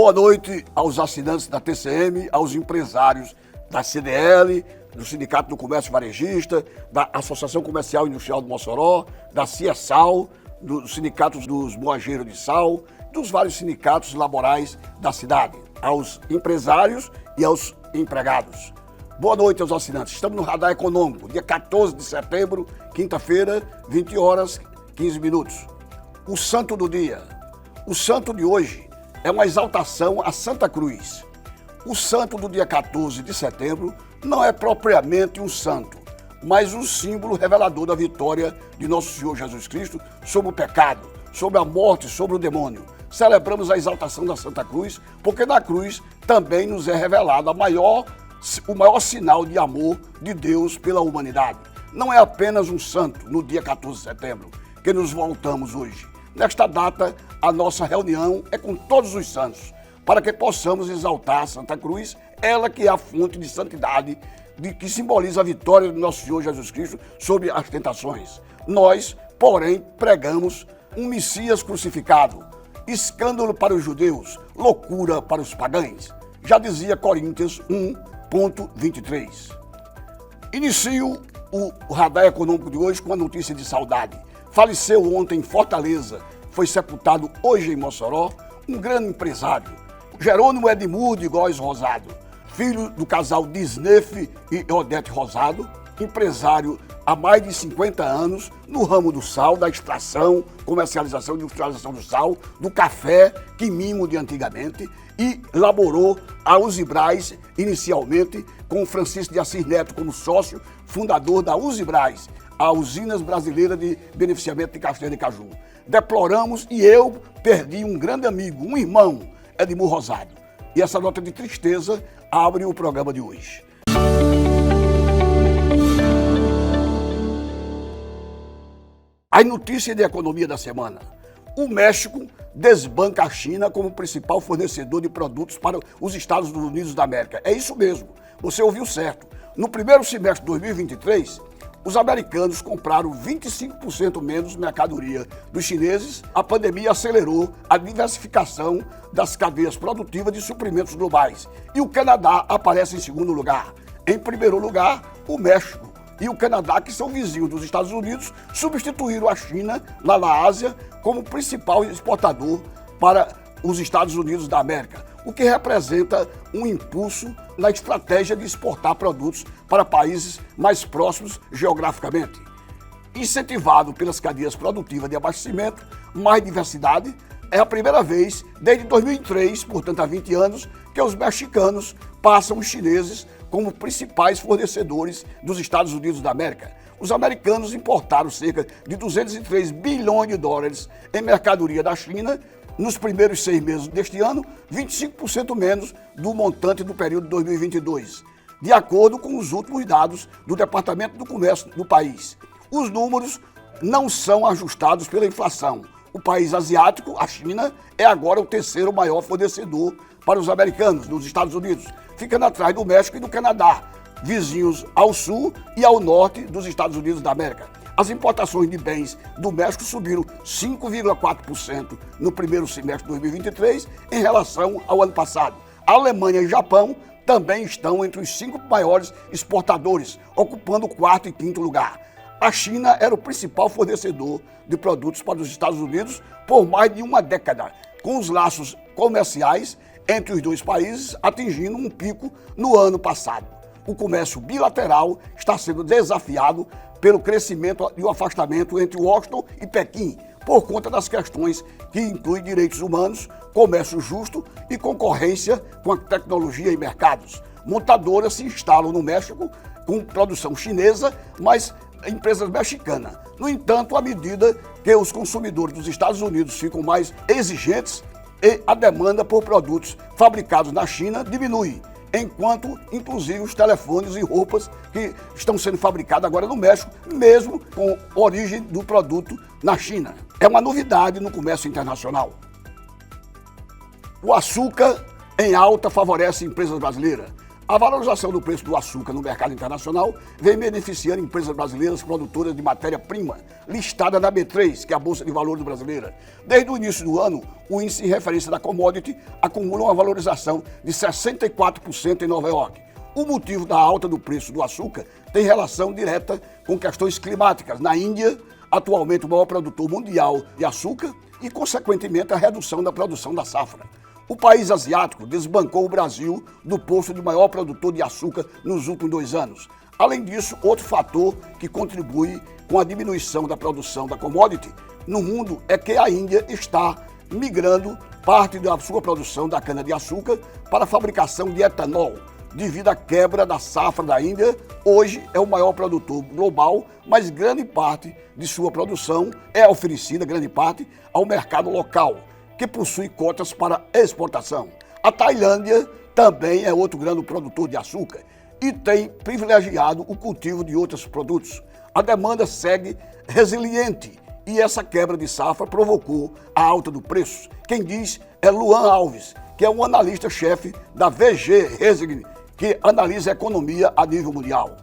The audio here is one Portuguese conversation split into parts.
Boa noite aos assinantes da TCM, aos empresários da CDL, do Sindicato do Comércio Varejista, da Associação Comercial e Industrial de Mossoró, da CIESAL, dos sindicatos dos boageiros de sal, dos vários sindicatos laborais da cidade, aos empresários e aos empregados. Boa noite aos assinantes. Estamos no Radar Econômico, dia 14 de setembro, quinta-feira, 20 horas, 15 minutos. O santo do dia. O santo de hoje é uma exaltação a Santa Cruz. O santo do dia 14 de setembro não é propriamente um santo, mas um símbolo revelador da vitória de nosso Senhor Jesus Cristo sobre o pecado, sobre a morte, sobre o demônio. Celebramos a exaltação da Santa Cruz, porque na cruz também nos é revelado o maior sinal de amor de Deus pela humanidade. Não é apenas um santo no dia 14 de setembro que nos voltamos hoje. Nesta data, a nossa reunião é com todos os santos, para que possamos exaltar a Santa Cruz, ela que é a fonte de santidade, que simboliza a vitória do nosso Senhor Jesus Cristo sobre as tentações. Nós, porém, pregamos um Messias crucificado, escândalo para os judeus, loucura para os pagãos. Já dizia Coríntios 1:23. Inicio o Radar Econômico de hoje com a notícia de saudade. Faleceu ontem em Fortaleza, foi sepultado hoje em Mossoró, um grande empresário, Jerônimo Edmundo de Góes Rosado, filho do casal Disnef e Odete Rosado, empresário há mais de 50 anos no ramo do sal, da extração, comercialização e industrialização do sal, do café, quimimo de antigamente, e laborou a Usibraz inicialmente com Francisco de Assis Neto como sócio, fundador da Usibraz, a Usinas Brasileira de Beneficiamento de Castanha de Caju. Deploramos e eu perdi um grande amigo, um irmão, Edmundo Rosado. E essa nota de tristeza abre o programa de hoje. As notícias de economia da semana. O México desbanca a China como principal fornecedor de produtos para os Estados Unidos da América. É isso mesmo, você ouviu certo. No primeiro semestre de 2023, os americanos compraram 25% menos mercadoria dos chineses. A pandemia acelerou a diversificação das cadeias produtivas de suprimentos globais. E o Canadá aparece em segundo lugar. Em primeiro lugar, o México e o Canadá, que são vizinhos dos Estados Unidos, substituíram a China, lá na Ásia, como principal exportador para os Estados Unidos da América, o que representa um impulso na estratégia de exportar produtos para países mais próximos geograficamente. Incentivado pelas cadeias produtivas de abastecimento, mais diversidade, é a primeira vez desde 2003, portanto há 20 anos, que os mexicanos passam os chineses como principais fornecedores dos Estados Unidos da América. Os americanos importaram cerca de 203 bilhões de dólares em mercadoria da China nos primeiros 6 meses deste ano, 25% menos do montante do período de 2022, de acordo com os últimos dados do Departamento do Comércio do país. Os números não são ajustados pela inflação. O país asiático, a China, é agora o terceiro maior fornecedor para os americanos, dos Estados Unidos, ficando atrás do México e do Canadá, vizinhos ao sul e ao norte dos Estados Unidos da América. As importações de bens do México subiram 5,4% no primeiro semestre de 2023 em relação ao ano passado. A Alemanha e o Japão também estão entre os 5 maiores exportadores, ocupando o 4º e 5º lugar. A China era o principal fornecedor de produtos para os Estados Unidos por mais de uma década, com os laços comerciais entre os dois países atingindo um pico no ano passado. O comércio bilateral está sendo desafiado pelo crescimento e o afastamento entre Washington e Pequim, por conta das questões que incluem direitos humanos, comércio justo e concorrência com a tecnologia e mercados. Montadoras se instalam no México com produção chinesa, mas empresas mexicanas. No entanto, à medida que os consumidores dos Estados Unidos ficam mais exigentes, a demanda por produtos fabricados na China diminui, enquanto, inclusive, os telefones e roupas que estão sendo fabricados agora no México, mesmo com origem do produto na China. É uma novidade no comércio internacional. O açúcar em alta favorece empresas brasileiras. A valorização do preço do açúcar no mercado internacional vem beneficiando empresas brasileiras produtoras de matéria-prima, listada na B3, que é a Bolsa de Valores brasileira. Desde o início do ano, o índice de referência da commodity acumula uma valorização de 64% em Nova York. O motivo da alta do preço do açúcar tem relação direta com questões climáticas. Na Índia, atualmente o maior produtor mundial de açúcar e, consequentemente, a redução da produção da safra. O país asiático desbancou o Brasil do posto de maior produtor de açúcar nos últimos 2 anos. Além disso, outro fator que contribui com a diminuição da produção da commodity no mundo é que a Índia está migrando parte da sua produção da cana-de-açúcar para a fabricação de etanol. Devido à quebra da safra da Índia, hoje é o maior produtor global, mas grande parte de sua produção é oferecida, grande parte, ao mercado local, que possui cotas para exportação. A Tailândia também é outro grande produtor de açúcar e tem privilegiado o cultivo de outros produtos. A demanda segue resiliente e essa quebra de safra provocou a alta do preço. Quem diz é Luan Alves, que é um analista-chefe da VG Research, que analisa a economia a nível mundial.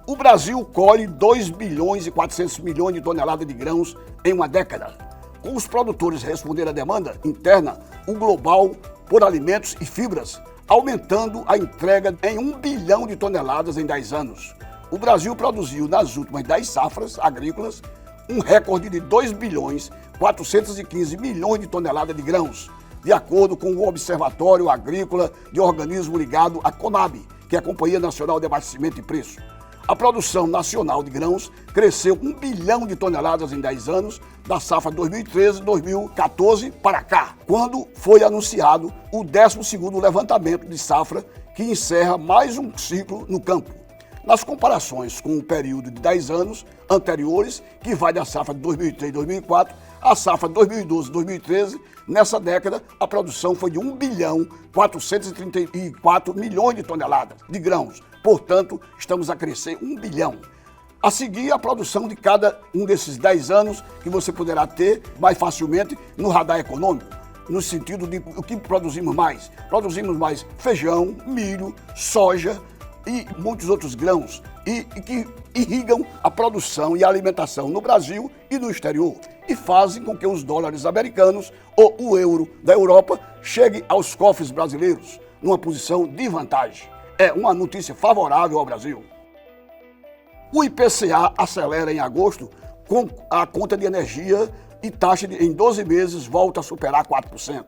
O Brasil colhe 2 bilhões e 400 milhões de toneladas de grãos em uma década. Com os produtores respondendo à demanda interna, o global por alimentos e fibras, aumentando a entrega em 1 bilhão de toneladas em 10 anos. O Brasil produziu nas últimas 10 safras agrícolas um recorde de 2 bilhões 415 milhões de toneladas de grãos, de acordo com o Observatório Agrícola de Organismo ligado à CONAB, que é a Companhia Nacional de Abastecimento e Preço. A produção nacional de grãos cresceu 1 bilhão de toneladas em 10 anos, da safra 2013-2014 para cá, quando foi anunciado o 12º levantamento de safra, que encerra mais um ciclo no campo. Nas comparações com o período de 10 anos anteriores, que vai da safra de 2003-2004 à safra 2012-2013, nessa década a produção foi de 1 bilhão 434 milhões de toneladas de grãos. Portanto, estamos a crescer 1 bilhão. A seguir, a produção de cada um desses 10 anos que você poderá ter mais facilmente no radar econômico, no sentido de o que produzimos mais. Produzimos mais feijão, milho, soja e muitos outros grãos e que irrigam a produção e a alimentação no Brasil e no exterior e fazem com que os dólares americanos ou o euro da Europa cheguem aos cofres brasileiros numa posição de vantagem. É uma notícia favorável ao Brasil. O IPCA acelera em agosto com a conta de energia e taxa em 12 meses volta a superar 4%.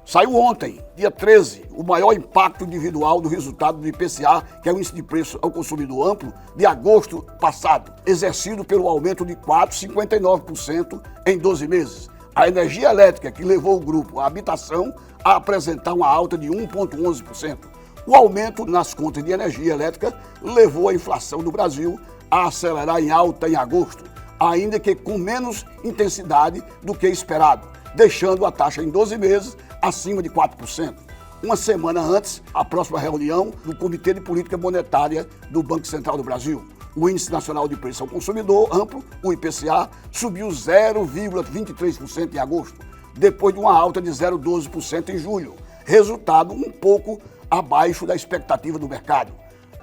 Saiu ontem, dia 13, o maior impacto individual do resultado do IPCA, que é o Índice de Preço ao Consumidor Amplo, de agosto passado, exercido pelo aumento de 4,59% em 12 meses. A energia elétrica, que levou o grupo à habitação a apresentar uma alta de 1,11%. O aumento nas contas de energia elétrica levou a inflação do Brasil a acelerar em alta em agosto, ainda que com menos intensidade do que esperado, deixando a taxa em 12 meses acima de 4%. Uma semana antes, a próxima reunião do Comitê de Política Monetária do Banco Central do Brasil. O Índice Nacional de Preço ao Consumidor Amplo, o IPCA, subiu 0,23% em agosto, depois de uma alta de 0,12% em julho, resultado um pouco abaixo da expectativa do mercado.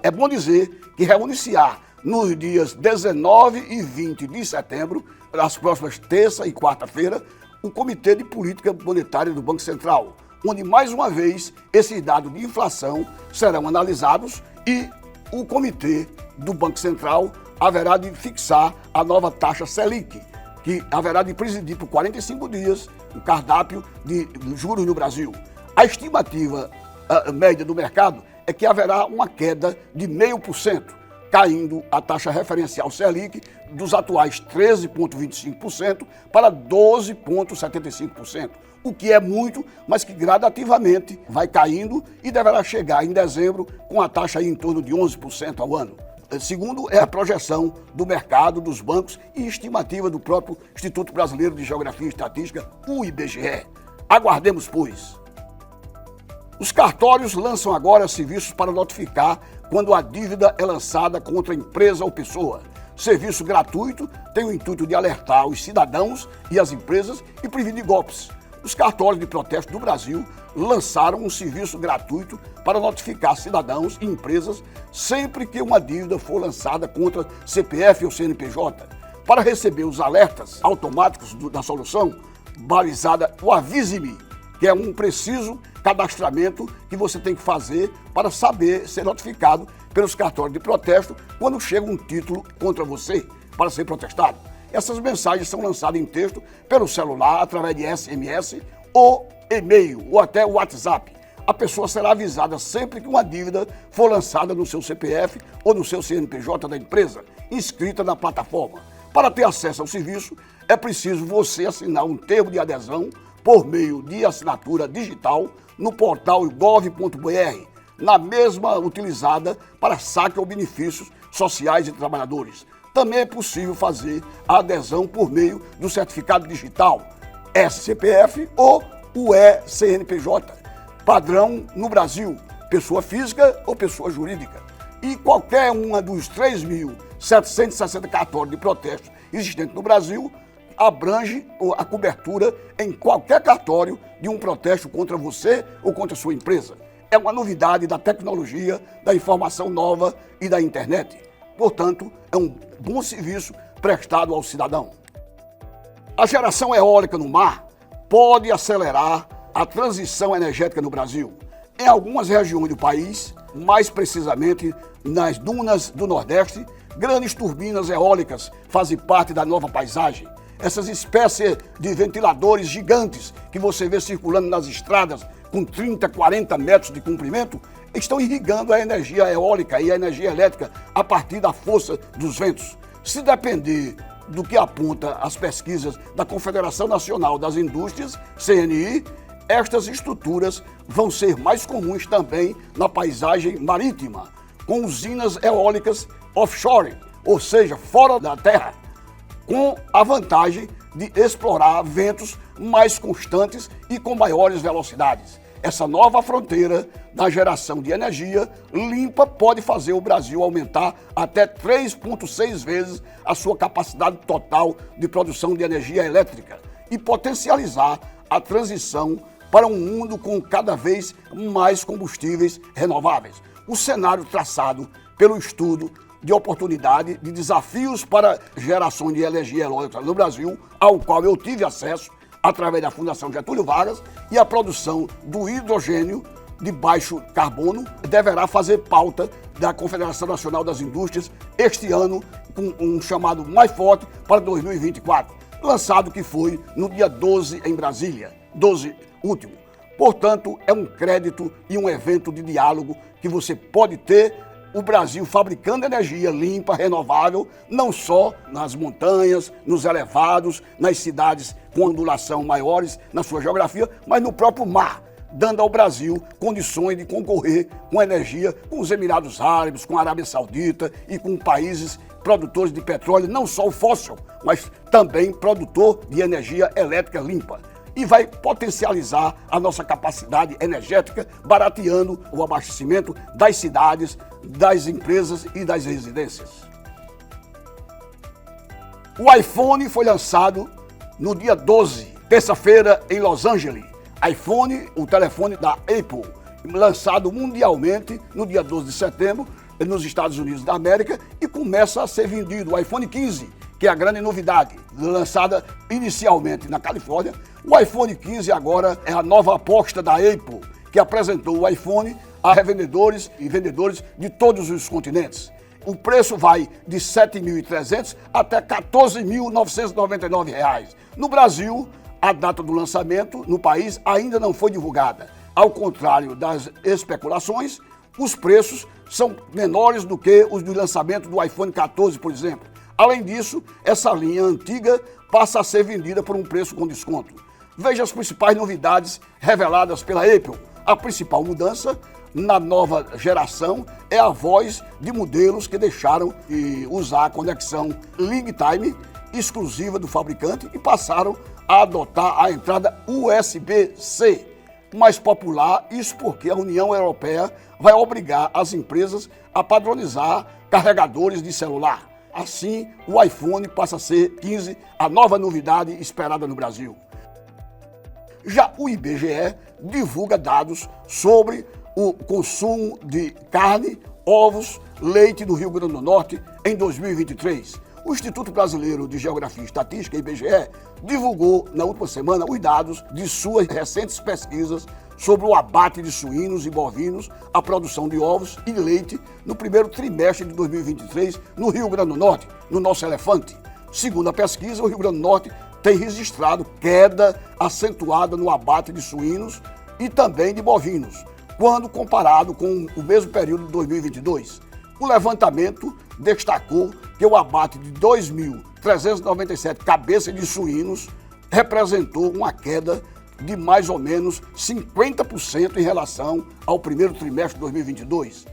É bom dizer que renunciar nos dias 19 e 20 de setembro, nas próximas terça e quarta-feira, o Comitê de Política Monetária do Banco Central, onde, mais uma vez, esses dados de inflação serão analisados e o Comitê do Banco Central haverá de fixar a nova taxa Selic, que haverá de presidir por 45 dias o cardápio de juros no Brasil. A estimativa média do mercado é que haverá uma queda de 0,5%, caindo a taxa referencial Selic dos atuais 13,25% para 12,75%, o que é muito, mas que gradativamente vai caindo e deverá chegar em dezembro com a taxa em torno de 11% ao ano. Segundo é a projeção do mercado, dos bancos e estimativa do próprio Instituto Brasileiro de Geografia e Estatística, o IBGE. Aguardemos, pois. Os cartórios lançam agora serviços para notificar quando a dívida é lançada contra empresa ou pessoa. Serviço gratuito tem o intuito de alertar os cidadãos e as empresas e prevenir golpes. Os cartórios de protesto do Brasil lançaram um serviço gratuito para notificar cidadãos e empresas sempre que uma dívida for lançada contra CPF ou CNPJ. Para receber os alertas automáticos da solução, balizada o Avise-me, que é um preciso cadastramento que você tem que fazer para saber ser notificado pelos cartórios de protesto quando chega um título contra você para ser protestado. Essas mensagens são lançadas em texto pelo celular, através de SMS ou e-mail ou até WhatsApp. A pessoa será avisada sempre que uma dívida for lançada no seu CPF ou no seu CNPJ da empresa, inscrita na plataforma. Para ter acesso ao serviço, é preciso você assinar um termo de adesão por meio de assinatura digital no portal gov.br, na mesma utilizada para saque ou benefícios sociais de trabalhadores. Também é possível fazer a adesão por meio do certificado digital SCPF ou o eCNPJ, padrão no Brasil, pessoa física ou pessoa jurídica. E qualquer uma dos 3.760 cartórios de protesto existentes no Brasil abrange a cobertura em qualquer cartório de um protesto contra você ou contra sua empresa. É uma novidade da tecnologia, da informação nova e da internet. Portanto, é um bom serviço prestado ao cidadão. A geração eólica no mar pode acelerar a transição energética no Brasil. Em algumas regiões do país, mais precisamente nas dunas do Nordeste, grandes turbinas eólicas fazem parte da nova paisagem. Essas espécies de ventiladores gigantes que você vê circulando nas estradas com 30, 40 metros de comprimento, estão irrigando a energia eólica e a energia elétrica a partir da força dos ventos. Se depender do que aponta as pesquisas da Confederação Nacional das Indústrias, CNI, estas estruturas vão ser mais comuns também na paisagem marítima, com usinas eólicas offshore, ou seja, fora da terra, com a vantagem de explorar ventos mais constantes e com maiores velocidades. Essa nova fronteira da geração de energia limpa pode fazer o Brasil aumentar até 3,6 vezes a sua capacidade total de produção de energia elétrica e potencializar a transição para um mundo com cada vez mais combustíveis renováveis. O cenário traçado pelo estudo de oportunidade de desafios para geração de energia eólica no Brasil, ao qual eu tive acesso através da Fundação Getúlio Vargas, e a produção do hidrogênio de baixo carbono deverá fazer pauta da Confederação Nacional das Indústrias este ano, com um chamado mais forte para 2024, lançado que foi no dia 12 em Brasília, 12 último. Portanto, é um crédito e um evento de diálogo que você pode ter o Brasil fabricando energia limpa, renovável, não só nas montanhas, nos elevados, nas cidades com ondulação maiores na sua geografia, mas no próprio mar, dando ao Brasil condições de concorrer com energia com os Emirados Árabes, com a Arábia Saudita e com países produtores de petróleo, não só o fóssil, mas também produtor de energia elétrica limpa. E vai potencializar a nossa capacidade energética, barateando o abastecimento das cidades, das empresas e das residências. O iPhone foi lançado no dia 12, terça-feira, em Los Angeles. iPhone, o telefone da Apple, lançado mundialmente no dia 12 de setembro, nos Estados Unidos da América, e começa a ser vendido o iPhone 15, que é a grande novidade, lançada inicialmente na Califórnia. O iPhone 15 agora é a nova aposta da Apple, que apresentou o iPhone a revendedores e vendedores de todos os continentes. O preço vai de R$ 7.300 até R$ 14.999. No Brasil, a data do lançamento no país ainda não foi divulgada. Ao contrário das especulações, os preços são menores do que os do lançamento do iPhone 14, por exemplo. Além disso, essa linha antiga passa a ser vendida por um preço com desconto. Veja as principais novidades reveladas pela Apple. A principal mudança na nova geração é a voz de modelos que deixaram de usar a conexão LinkTime exclusiva do fabricante e passaram a adotar a entrada USB-C, mais popular, isso porque a União Europeia vai obrigar as empresas a padronizar carregadores de celular. Assim, o iPhone passa a ser 15 a nova novidade esperada no Brasil. Já o IBGE divulga dados sobre o consumo de carne, ovos, leite no Rio Grande do Norte em 2023. O Instituto Brasileiro de Geografia e Estatística, IBGE, divulgou na última semana os dados de suas recentes pesquisas sobre o abate de suínos e bovinos, a produção de ovos e de leite no primeiro trimestre de 2023 no Rio Grande do Norte, no nosso elefante. Segundo a pesquisa, o Rio Grande do Norte tem registrado queda acentuada no abate de suínos e também de bovinos, quando comparado com o mesmo período de 2022. O levantamento destacou que o abate de 2.397 cabeças de suínos representou uma queda de mais ou menos 50% em relação ao primeiro trimestre de 2022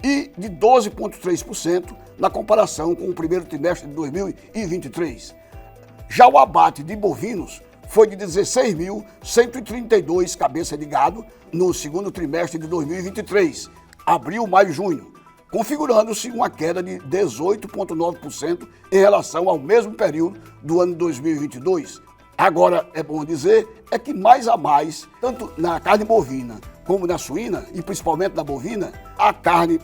e de 12,3% na comparação com o primeiro trimestre de 2023. Já o abate de bovinos foi de 16.132 cabeças de gado no segundo trimestre de 2023, abril, maio e junho, configurando-se uma queda de 18,9% em relação ao mesmo período do ano 2022. Agora, é bom dizer, que mais a mais, tanto na carne bovina como na suína, e principalmente na bovina, a carne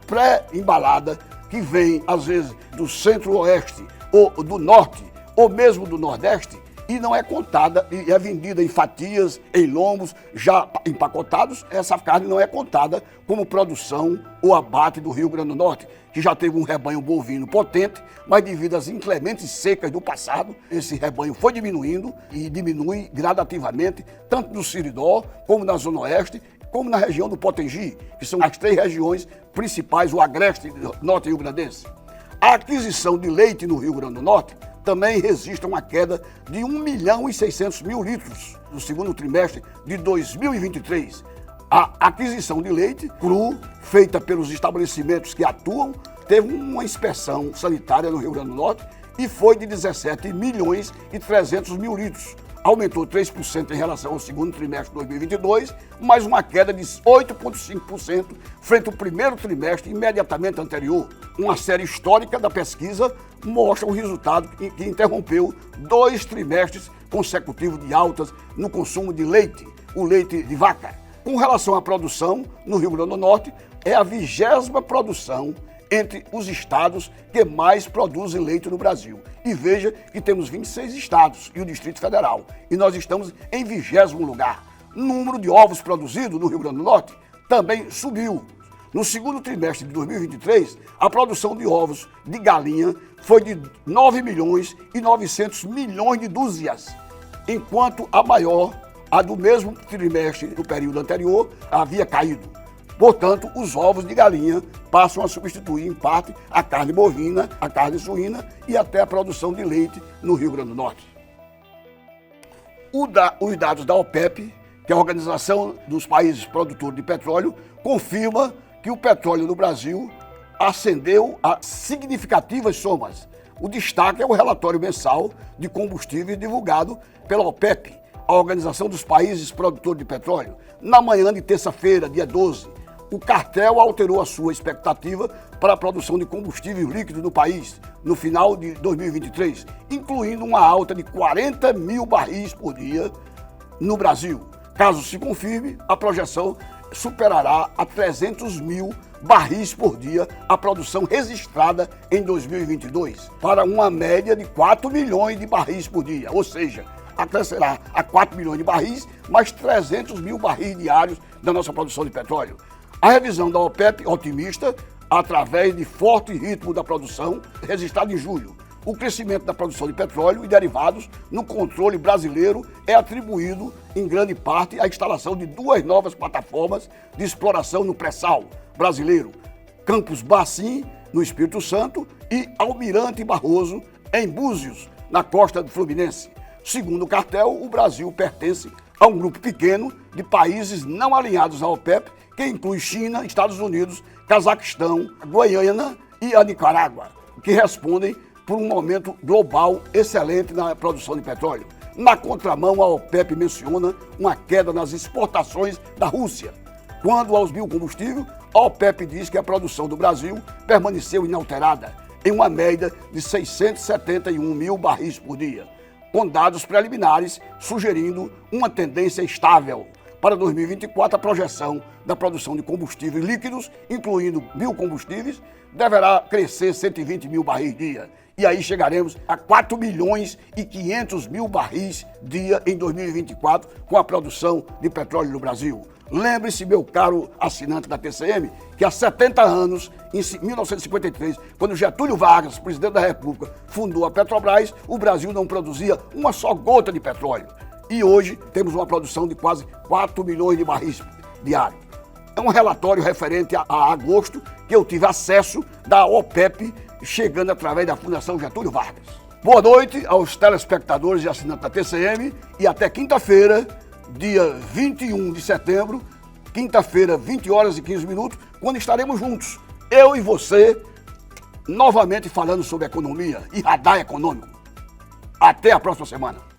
pré-embalada, que vem, às vezes, do centro-oeste ou do norte, ou mesmo do nordeste, e não é contada e é vendida em fatias, em lombos, já empacotados, essa carne não é contada como produção ou abate do Rio Grande do Norte, que já teve um rebanho bovino potente, mas devido às inclementes secas do passado, esse rebanho foi diminuindo e diminui gradativamente, tanto no Siridó, como na Zona Oeste, como na região do Potengi, que são as três regiões principais, o agreste norte rio-grandense. A aquisição de leite no Rio Grande do Norte também registra uma queda de 1.600.000 litros no segundo trimestre de 2023. A aquisição de leite cru, feita pelos estabelecimentos que atuam, teve uma inspeção sanitária no Rio Grande do Norte e foi de 17.300.000 litros. Aumentou 3% em relação ao segundo trimestre de 2022, mas uma queda de 8,5% frente ao primeiro trimestre imediatamente anterior. Uma série histórica da pesquisa mostra o resultado que interrompeu 2 trimestres consecutivos de altas no consumo de leite, o leite de vaca. Com relação à produção, no Rio Grande do Norte, é a 20ª produção entre os estados que mais produzem leite no Brasil. E veja que temos 26 estados e o Distrito Federal. E nós estamos em 20º lugar. O número de ovos produzidos no Rio Grande do Norte também subiu. No segundo trimestre de 2023, a produção de ovos de galinha foi de 9.900.000.000 de dúzias, enquanto a maior, a do mesmo trimestre do período anterior, havia caído. Portanto, os ovos de galinha passam a substituir, em parte, a carne bovina, a carne suína e até a produção de leite no Rio Grande do Norte. Os dados da OPEP, que é a Organização dos Países Produtores de Petróleo, confirma que o petróleo no Brasil ascendeu a significativas somas. O destaque é o relatório mensal de combustíveis divulgado pela OPEP, a Organização dos Países Produtores de Petróleo. Na manhã de terça-feira, dia 12, o cartel alterou a sua expectativa para a produção de combustível líquido no país no final de 2023, incluindo uma alta de 40.000 barris por dia no Brasil. Caso se confirme, a projeção superará a 300.000 barris por dia a produção registrada em 2022, para uma média de 4 milhões de barris por dia, ou seja, crescerá a 4 milhões de barris, mais 300.000 barris diários da nossa produção de petróleo. A revisão da OPEP, otimista, através de forte ritmo da produção, registrado em julho. O crescimento da produção de petróleo e derivados no controle brasileiro é atribuído, em grande parte, à instalação de 2 novas plataformas de exploração no pré-sal brasileiro, Campos Basin, no Espírito Santo, e Almirante Barroso, em Búzios, na costa do Fluminense. Segundo o cartel, o Brasil pertence a um grupo pequeno de países não alinhados à OPEP, que inclui China, Estados Unidos, Cazaquistão, Guiana e a Nicarágua, que respondem por um momento global excelente na produção de petróleo. Na contramão, a OPEP menciona uma queda nas exportações da Rússia. Quanto aos biocombustíveis, a OPEP diz que a produção do Brasil permaneceu inalterada, em uma média de 671.000 barris por dia. com dados preliminares sugerindo uma tendência estável. Para 2024, a projeção da produção de combustíveis líquidos, incluindo biocombustíveis, deverá crescer 120 mil barris dia. E aí chegaremos a 4 milhões e 500 mil barris dia em 2024 com a produção de petróleo no Brasil. Lembre-se, meu caro assinante da TCM, que há 70 anos, em 1953, quando Getúlio Vargas, presidente da República, fundou a Petrobras, o Brasil não produzia uma só gota de petróleo. E hoje temos uma produção de quase 4 milhões de barris diários. É um relatório referente a agosto que eu tive acesso da OPEP, chegando através da Fundação Getúlio Vargas. Boa noite aos telespectadores e assinantes da TCM e até quinta-feira, dia 21 de setembro, quinta-feira, 20 horas e 15 minutos, quando estaremos juntos, eu e você, novamente falando sobre economia e radar econômico. Até a próxima semana.